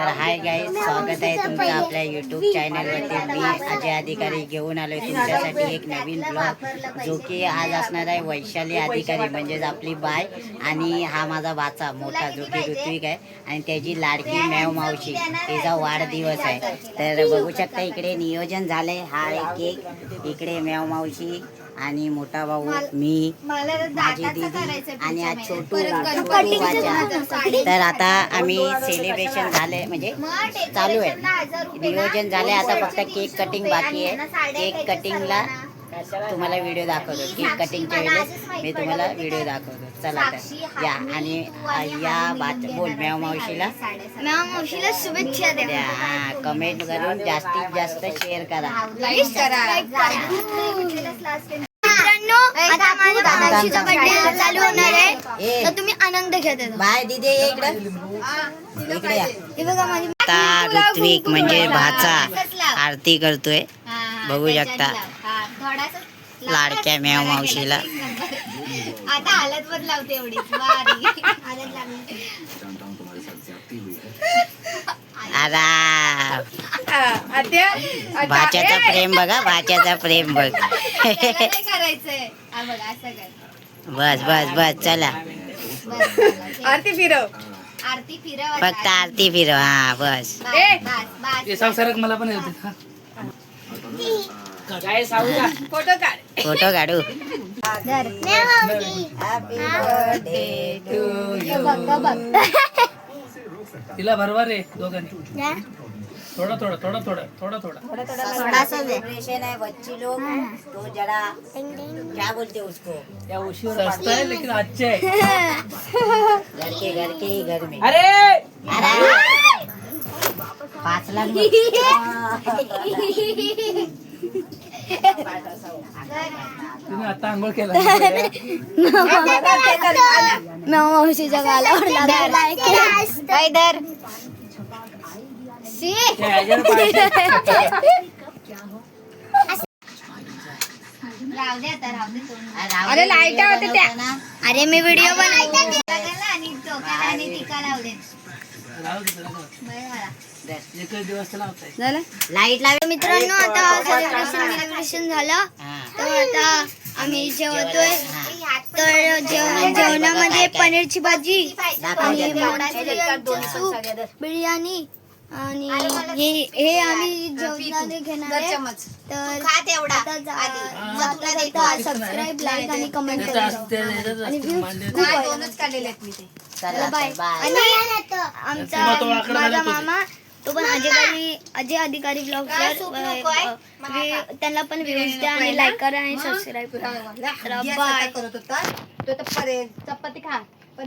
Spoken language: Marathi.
तर हाय गाईज, स्वागत आहे तुमचं आपल्या यूट्यूब चॅनलवरती. मी अजय अधिकारी घेऊन आलोय तुमच्यासाठी एक नवीन ब्लॉग, जो की आज असणार आहे वैशाली अधिकारी म्हणजेच आपली बाय, आणि हा माझा भाचा मोठा जो की ऋत्विक आहे, आणि त्याची लाडकी मेव मावशी, तिचा वाढदिवस आहे. तर बघू शकता इकडे नियोजन झालंय. हा एक केक, इकडे मेव मावशी आणि मोठा भाऊ, मी, माझी दीदी आणि आज छोटू वाचा. तर आता आम्ही सेलिब्रेशन झाले म्हणजे चालू आहे, नियोजन झाले. आता फक्त केक कटिंग बाकी आहे. केक कटिंगला तुम्हाला व्हिडिओ दाखवतो. केक कटिंगच्या वेळेस मी तुम्हाला व्हिडिओ दाखवतो. चला तर या, आणि या बोल मेव मावशीला शुभेच्छा द्या. कमेंट करून जास्तीत जास्त शेअर करा. आता माझ्या मावशीचा बर्थडे चालू होणार आहे, तर तुम्ही आनंद घ्या त्याचा. बाय दीदी, इकडे या. हे बघा माझी आता ऋत्विक म्हणजे भाचा आरती करतोय, बघू शकता लाडक्या मेव मावशीला. आता हालत बद लावते एवढी बारी हालत लागली. भाच्याचा प्रेम बघा, भाच्याचा प्रेम बघ. करायचंय असं कर. बस बस बस, चला आरती फिरव. आरती फिरव, फक्त आरती फिरव. हा बस, सरक मला पण फोटो काढ. फोटो काढू. तिला भरवा रे दोघांनी. थोड़ा थोड़ा थोड़ा थोड़ा थोड़ा थोड़ा थोड़ा सा सेलिब्रेशन है बच्ची लोग, तो जरा क्या बोलते हैं उसको, सस्ता है लेकिन अच्छा है. घर के ही घर में. अरे 5 लाख. तुम्ही आता आंघोळ केला. मावशीच्या गालावर लागला. अरे लाईट होते त्या. अरे मी व्हिडिओ बनवते आणि डोक्याला आणि टिका लावले. एकच दिवस लाईट लावे. मित्रांनो, आता सेलिब्रेशन झालं, तर आता आम्ही जेवतोय. तर जेवणामध्ये पनीरची भाजी आणि बिर्याणी, आणि हे आम्ही जेवणामध्ये घेणार आहे. तर सबस्क्राईब, लाईक आणि कमेंट करा. आणि आमचा माझा मामा, तो पण अजय अधिकारी ब्लॉगवर, त्यांना पण व्ह्यूज द्या आणि लाईक करा आणि सबस्क्राईब करा. बाय. चपाती खा पण